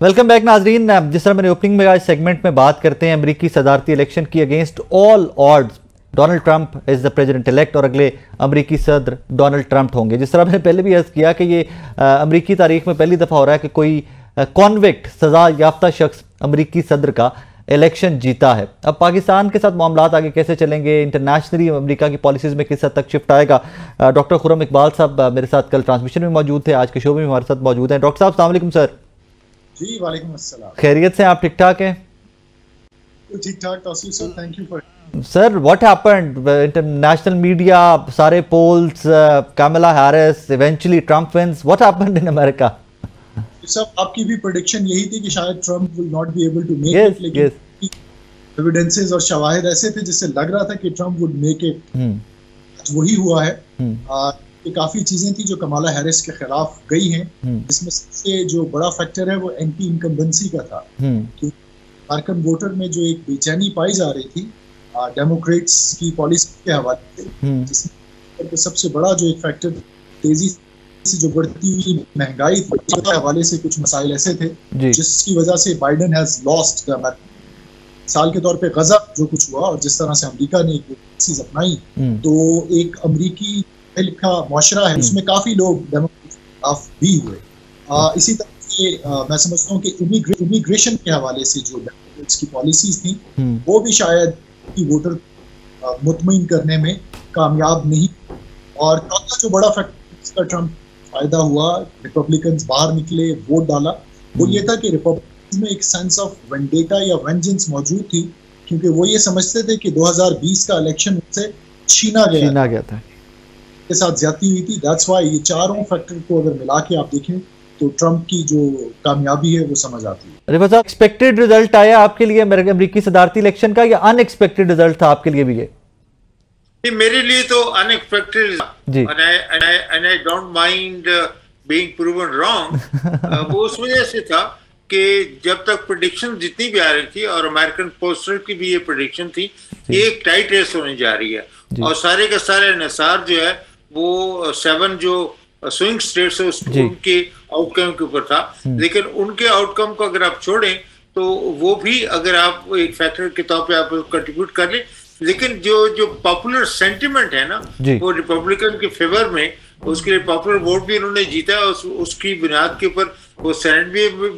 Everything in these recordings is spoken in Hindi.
वेलकम बैक नाजरीन। जिस तरह मैंने ओपनिंग में आज सेगमेंट में बात करते हैं अमरीकी सदारती इलेक्शन की, against all odds Donald Trump is the president elect और अगले अमरीकी सदर डोनाल्ड ट्रंप होंगे। जिस तरह मैंने पहले भी अर्ज किया कि ये अमरीकी तारीख में पहली दफ़ा हो रहा है कि कोई कॉन्विक्ट सजा याफ्ता शख्स अमरीकी सदर का इलेक्शन जीता है। अब पाकिस्तान के साथ मामलात आगे कैसे चलेंगे, इंटरनेशनली अमेरिका की पॉलिसीज़ में किस हद तक शिफ्ट आएगा। डॉक्टर खुर्रम इकबाल साहब मेरे साथ कल ट्रांसमिशन में मौजूद थे, आज के शो में हमारे साथ मौजूद हैं। डॉक्टर साहब अस्सलाम वालेकुम। सर जी वालेकुम अस्सलाम। खैरियत से आप ठीक ठाक हैं? ठीक ठाक Tauseef sir, thank you for. Sir what happened, international media, सारे polls, Kamala Harris, eventually Trump wins, what happened in America? सब आपकी भी प्रेडिक्शन यही थी कि शायद Trump will not be able to make it, लेकिन एविडेंसेस और शवाहिद ऐसे थे जिससे लग रहा था कि ट्रंप वुड मेक इट। वही हुआ है। कि काफी चीजें थी जो कमला हैरिस के खिलाफ गई हैं, इसमें सबसे जो बड़ा फैक्टर है वो एंटी इनकम्बेंसी का था। कि अमेरिकन वोटर में जो एक बेचैनी पाई जा रही थी डेमोक्रेट्स की पॉलिसी के हवाले से, जिसमें सबसे बड़ा जो एक फैक्टर तेजी से जो बढ़ती हुई महंगाई के हवाले से कुछ मसाइल ऐसे थे जिसकी वजह से बाइडेन हैज लॉस्ट द साल के तौर पे गजब जो कुछ हुआ और जिस तरह से अमेरिका ने एक चीज अपनाई, तो एक अमेरिकी लिखा मुआशरा है उसमें काफी लोग डेमोक्रेट भी हुए। इसी तरह से मैं समझता हूँ कि इमिग्रेशन के हवाले से जो डेमोक्रेट्स की पॉलिसीज थी वो भी शायद की वोटर मुतमईन करने में कामयाब नहीं। और चौथा जो बड़ा फैक्टर जिसका ट्रंप फायदा हुआ, रिपब्लिकन्स बाहर निकले, वोट डाला, वो ये था कि रिपब्लिकन्स में एक सेंस ऑफ वेंडेटा या वेंजेंस मौजूद थी, क्योंकि वो ये समझते थे कि 2020 का इलेक्शन उनसे छीना गया था, के साथ ज्यादती हुई थी। दैट्स व्हाई ये चारों फैक्टर को अगर मिला के आप देखें तो ट्रंप की जो कामयाबी है वो समझ आती है। रिफा साहब, एक्सपेक्टेड रिजल्ट आया आपके लिए अमेरिकी सदारती इलेक्शन का या अनएक्सपेक्टेड रिजल्ट था आपके लिए भी? ये मेरे लिए तो unexpected and I don't mind being proven wrong. वो उस वजह से था कि जब तक प्रेडिक्शन जितनी भी आ रही थी और अमेरिकन पोस्टर की भी ये प्रेडिक्शन थी, ये एक टाइट रेस होने जा रही है और सारे के सारे निसार जो है वो 7 जो स्विंग स्टेट्स है उनके आउटकम के ऊपर था। लेकिन उनके आउटकम को अगर आप छोड़ें तो वो भी अगर आप एक फैक्टर के तौर पे आप कंट्रीब्यूट कर लें, लेकिन जो पॉपुलर सेंटिमेंट है ना वो रिपब्लिकन के फेवर में, उसके लिए पॉपुलर वोट भी उन्होंने जीता है और उसकी बुनियाद के ऊपर वो सेनेट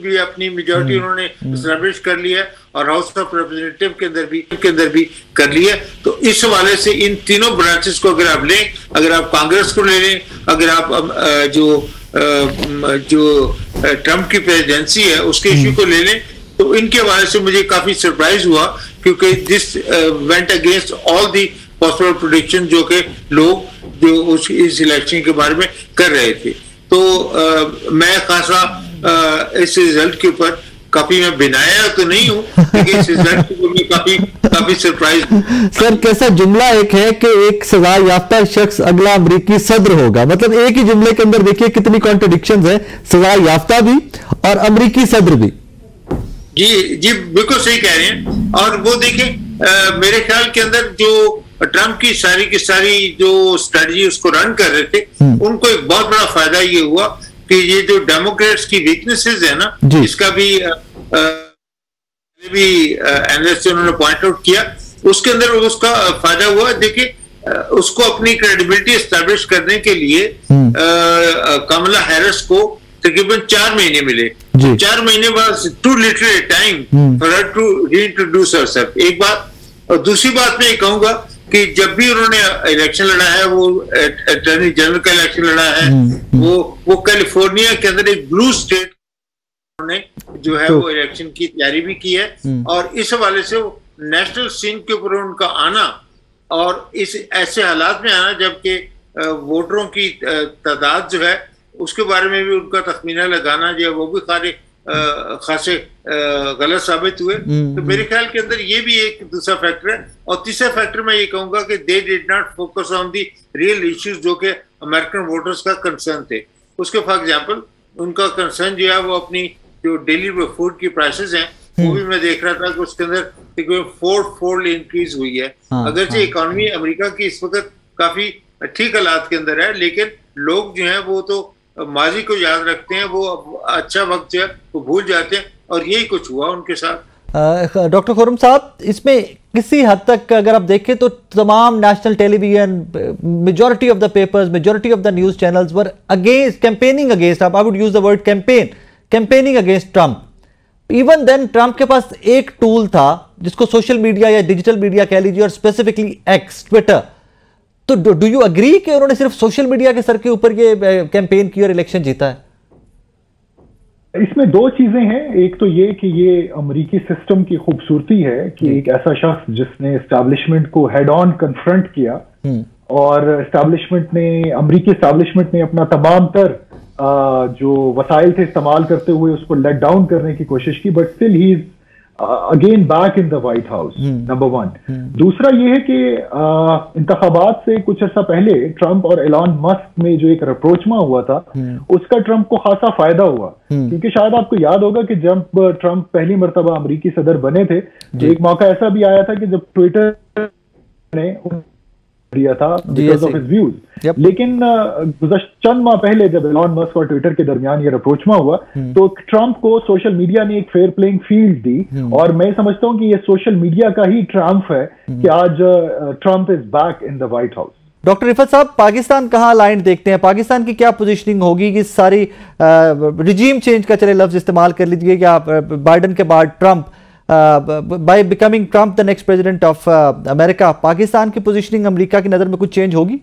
भी अपनी मेजॉरिटी उन्होंने एस्टैब्लिश कर लिया है और हाउस ऑफ रिप्रेजेंटेटिव के अंदर भी कर लिया। तो इस हवाले से इन तीनों ब्रांचेस को अगर आप लें, अगर आप कांग्रेस को ले लें, अगर आप जो ट्रंप की प्रेसिडेंसी है उसके इश्यू को ले लें, तो इनके हवाले से मुझे काफी सरप्राइज हुआ, क्योंकि this went against all the possible prediction जो कि लोग जो इस इलेक्शन के बारे में कर रहे थे। तो मैं खासा इस रिजल्ट के ऊपर काफी, मैं बिनाया तो नहीं हूँ, लेकिन इस रिजल्ट के ऊपर काफी सरप्राइज हूँ। सर कैसा जुमला एक है कि एक सजा याफ्ता शख्स अगला अमरीकी सदर होगा, मतलब एक ही जुमले के अंदर देखिए कितनी कॉन्ट्रडिक्शंस है, सजा याफ्ता भी और अमरीकी सदर भी। जी बिल्कुल सही कह रहे हैं। और वो देखें मेरे ख्याल के अंदर जो ट्रंप की सारी जो स्ट्रेटजी उसको रन कर रहे थे, उनको एक बहुत बड़ा फायदा ये हुआ कि ये जो डेमोक्रेट्स की वीकनेसेस है ना, इसका भी एनालिस्ट उन्होंने पॉइंट आउट किया, उसके अंदर उसका फायदा हुआ। देखिए उसको अपनी क्रेडिबिलिटी एस्टैब्लिश करने के लिए कमला हैरिस को तकरीबन 4 महीने मिले। 4 महीने बाद too little time for her to reintroduce herself, एक बात। और दूसरी बात मैं ये कहूंगा कि जब भी उन्होंने इलेक्शन लड़ा है, वो अटॉर्नी जनरल का इलेक्शन लड़ा है, वो कैलिफोर्निया के अंदर एक ब्लू स्टेट उन्होंने जो है वो इलेक्शन की तैयारी भी की है। और इस हवाले से वो नेशनल सीन के ऊपर उनका आना और इस ऐसे हालात में आना जबकि वोटरों की तादाद जो है उसके बारे में भी उनका तखमीना लगाना जो है वो भी खासे गलत साबित हुए। तो मेरे ख्याल के अंदर ये भी एक दूसरा फैक्टर है। और तीसरा फैक्टर मैं ये कहूंगा कि they did not focus on the real issues जो कि अमेरिकन वोटर्स का कंसर्न थे। उसके फॉर एग्जांपल उनका कंसर्न जो है वो अपनी जो डेली फूड की प्राइसेस हैं वो भी मैं देख रहा था कि उसके अंदर 4 फोल्ड इंक्रीज हुई है। अगरचे इकोनॉमी अमेरिका की इस वक्त काफी ठीक हालात के अंदर है, लेकिन लोग जो हैं वो तो माजी को याद रखते हैं, वो अच्छा वक्त जो है वो भूल जाते हैं, और यही कुछ हुआ उनके साथ। डॉक्टर खुर्रम साहब, इसमें किसी हद तक अगर आप देखें तो तमाम national television, majority of the papers, majority of the news channels were against, campaigning against, I would use the word campaigning against Trump. Even then Trump के पास एक टूल था जिसको सोशल मीडिया या डिजिटल मीडिया कह लीजिए, और स्पेसिफिकली एक्स, ट्विटर। तो डू यू अग्री कि उन्होंने सिर्फ सोशल मीडिया के सर के ऊपर ये कैंपेन की और इलेक्शन जीता है? इसमें दो चीजें हैं। एक तो ये कि ये अमेरिकी सिस्टम की खूबसूरती है कि एक ऐसा शख्स जिसने एस्टैब्लिशमेंट को हेड ऑन कन्फ्रंट किया, और एस्टैब्लिशमेंट ने, अमेरिकी एस्टैब्लिशमेंट ने अपना तमाम तर जो वसाइल थे इस्तेमाल करते हुए उसको लेट डाउन करने की कोशिश की, but still he is again back in the white house, number one. दूसरा ये है कि इंतखाबात से कुछ अर्सा पहले ट्रंप और एलन मस्क में जो एक रप्रोचमा हुआ था, उसका ट्रंप को खासा फायदा हुआ, क्योंकि शायद आपको याद होगा कि जब ट्रंप पहली मर्तबा अमेरिकी सदर बने थे तो एक मौका ऐसा भी आया था कि जब ट्विटर ने दिया था बिकॉज ऑफ हिज व्यूज, लेकिन गुज़श्ता चंद माह पहले जब एलन मस्क और ट्विटर के दरमियान ये रप्रोचमा हुआ तो ट्रंप को सोशल मीडिया ने एक फेयर प्लेइंग फील्ड दी, और मैं समझता हूं कि ये सोशल मीडिया का ही ट्रम्प है कि आज Trump is back in the white house. Doctor Rifat साहब, पाकिस्तान कहाँ अलाइंड देखते हैं? पाकिस्तान की क्या पोजीशनिंग होगी कि सारी रिजीम चेंज का चले लफ्ज इस्तेमाल कर लीजिए कि आप बाइडन के बाद Trump, by becoming Trump the next president of America, Pakistan की पोजीशनिंग अमेरिका की नजर में कुछ चेंज होगी?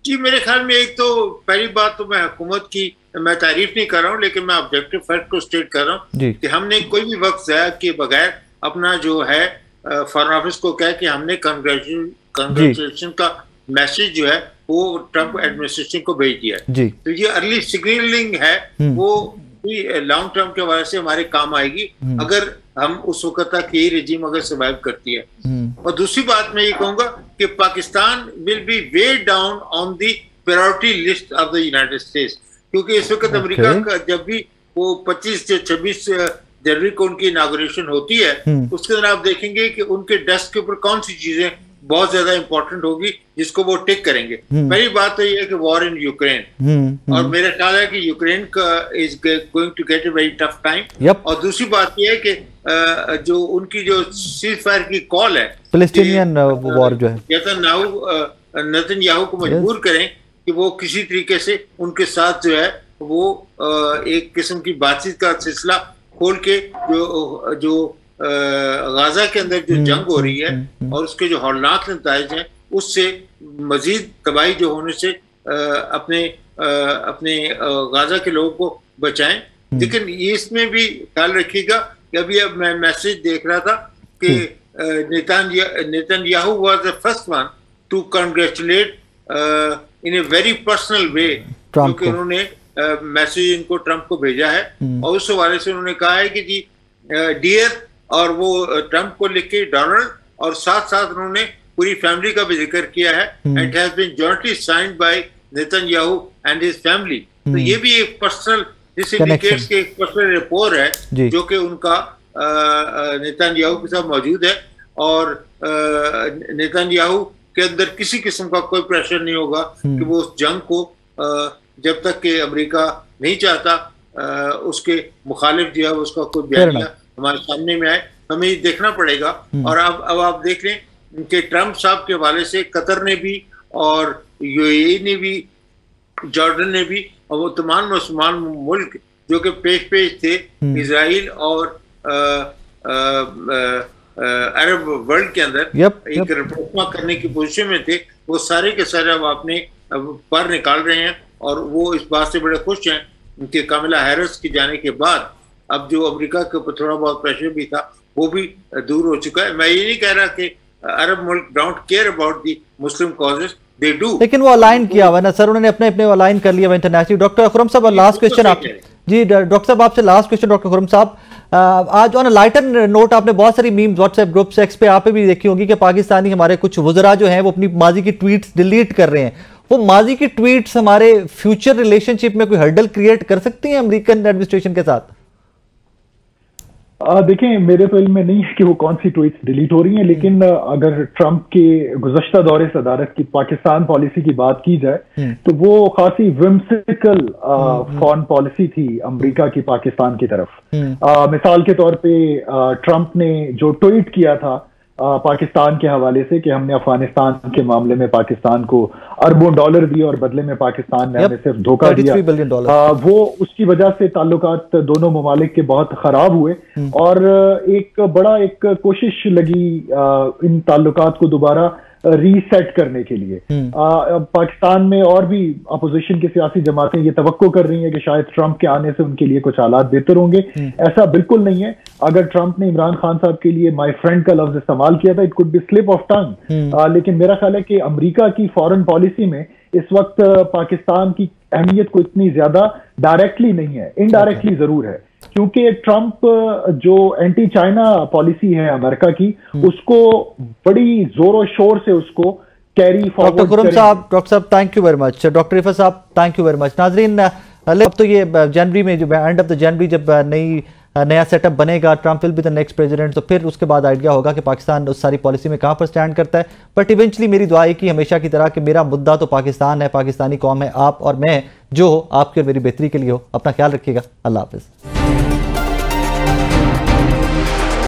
जी, मेरे ख्याल में एक तो पहली बात तो मैं हुकूमत की मैं तारीफ नहीं कर रहा हूँ, लेकिन मैं ऑब्जेक्टिव फैक्ट को स्टेट कर रहा हूँ कि हमने कोई भी वक्त ज़ाया के बगैर अपना जो है फॉरेन ऑफिस को कहा कि हमने कांग्रेचुलेशन का मैसेज जो है वो ट्रंप एडमिनिस्ट्रेशन को भेज दिया है। तो ये अर्ली सिग्नलिंग है, वो लॉन्ग टर्म के वजह से हमारे काम आएगी अगर हम उस वक्त तक यही रेजिम अगर सर्वाइव करती है। और दूसरी बात मैं ये कहूंगा कि Pakistan will be way down on the priority list of the United states, क्योंकि इस वक्त अमेरिका का जब भी वो 25 से 26 जनवरी को उनकी इनॉग्रेशन होती है, उसके अंदर आप देखेंगे कि उनके डेस्क के ऊपर कौन सी चीजें बहुत ज्यादा इंपॉर्टेंट होगी जिसको वो टिक करेंगे। पहली बात तो ये है कि वॉर इन यूक्रेन, और मेरा ख्याल है कि यूक्रेन का is going to get a very tough time. और दूसरी बात ये है कि जो उनकी जो सीज फायर की कॉल है, फिलिस्तीनियन वॉर जो है, नेतन्याहू को मजबूर करें कि वो किसी तरीके से उनके साथ जो है वो एक किस्म की बातचीत का सिलसिला खोल के जो गाजा के अंदर जो जंग हो रही है और उसके जो हौलनाक नतीजे हैं उससे मजीद तबाही जो होने से अपने गाजा के लोगों को बचाएं। लेकिन इसमें भी ख्याल रखिएगा कि अभी अब मैं मैसेज देख रहा था कि Netanyahu was the first one to congratulate in a very personal way, क्योंकि उन्होंने मैसेज इनको ट्रंप को भेजा है और उस हवाले से उन्होंने कहा है कि जी डियर, और वो ट्रंप को लिख के डोनाल्ड, और साथ साथ उन्होंने पूरी फैमिली का भी जिक्र किया है, it has been jointly signed by Netanyahu and his family. तो ये भी एक पर्सनल, दिस इंडिकेट्स के एक पर्सनल रिपोर्ट है जो कि उनका नेतन्याहू के साथ मौजूद है, और नेतन्याहू के अंदर किसी किस्म का कोई प्रेशर नहीं होगा कि वो उस जंग को जब तक कि अमेरिका नहीं चाहता उसके मुखालिफ जो है उसका कोई बयानिया हमारे सामने में आए, हमें ये देखना पड़ेगा। और अब आप देख लें कि ट्रंप साहब के हवाले से कतर ने भी और यूएई ने भी, जॉर्डन ने भी, और वो तमाम मुसलमान मुल्क जो कि पेश थे इजराइल और अरब वर्ल्ड के अंदर एक रिपोर्ट करने की पोजीशन में थे, वो सारे के सारे अब अपने पर निकाल रहे हैं, और वो इस बात से बड़े खुश हैं कि कमला हैरिस के जाने के बाद अब जो अमेरिका के ऊपर थोड़ा बहुत प्रेशर भी था वो भी दूर हो चुका है। मैं ये नहीं कह रहा कि अरब मुल्क don't care about the Muslim causes, they do, लेकिन वो अलाइन किया हुआ ना सर, उन्होंने अपने अपने अलाइन कर लिया इंटरनेशनल। डॉक्टर खुर्रम साहब, लास्ट क्वेश्चन आप जी, डॉक्टर साहब आपसे लास्ट क्वेश्चन। डॉक्टर खुर्रम साहब, आज ऑन लाइटर नोट आपने बहुत सारी मीम्स व्हाट्सएप ग्रुप्स एक्स पे आप भी देखी होगी कि पाकिस्तानी हमारे कुछ वज़रा जो हैं वो अपनी माजी की ट्वीट्स डिलीट कर रहे हैं। वो माजी की ट्वीट्स हमारे फ्यूचर रिलेशनशिप में कोई हर्डल क्रिएट कर सकती हैं अमेरिकन एडमिनिस्ट्रेशन के साथ? देखें, मेरे तो इल्म में नहीं है कि वो कौन सी ट्वीट्स डिलीट हो रही हैं, लेकिन अगर ट्रंप के गुज़श्ता दौरे सदारत की पाकिस्तान पॉलिसी की बात की जाए तो वो खासी विम्सिकल फॉरेन पॉलिसी थी अमेरिका की पाकिस्तान की तरफ। मिसाल के तौर पे ट्रंप ने जो ट्वीट किया था पाकिस्तान के हवाले से कि हमने अफगानिस्तान के मामले में पाकिस्तान को अरबों डॉलर दिए और बदले में पाकिस्तान ने हमें सिर्फ धोखा दिया, वो उसकी वजह से ताल्लुकात दोनों ममालिक के बहुत खराब हुए और एक कोशिश लगी इन ताल्लुकात को दोबारा रीसेट करने के लिए। पाकिस्तान में और भी अपोजिशन की सियासी जमातें ये तवक्को कर रही हैं कि शायद ट्रंप के आने से उनके लिए कुछ हालात बेहतर होंगे। ऐसा बिल्कुल नहीं है। अगर ट्रंप ने इमरान खान साहब के लिए माय फ्रेंड का लफ्ज इस्तेमाल किया था, it could be slip of tongue, लेकिन मेरा ख्याल है कि अमेरिका की फॉरेन पॉलिसी में इस वक्त पाकिस्तान की अहमियत को इतनी ज्यादा डायरेक्टली नहीं है, इनडायरेक्टली जरूर है, क्योंकि ट्रंप जो एंटी चाइना पॉलिसी है अमेरिका की, उसको बड़ी जोरों शोर से उसको कैरी फॉरवर्ड। डॉक्टर साहब thank you very much. Doctor Rifat साहब थैंक यू वेरी मच। नाजरीन, अब तो ये जनवरी में जो एंड ऑफ द जनवरी जब नया सेटअप बनेगा, Trump will be the next president, तो फिर उसके बाद आइडिया होगा कि पाकिस्तान उस सारी पॉलिसी में कहाँ पर स्टैंड करता है। बट इवेंचुअली मेरी दुआ है कि हमेशा की तरह कि मेरा मुद्दा तो पाकिस्तान है, पाकिस्तानी कौम है, आप और मैं, जो हो आपकी और मेरी बेहतरी के लिए हो। अपना ख्याल रखिएगा। अल्लाह हाफिज़।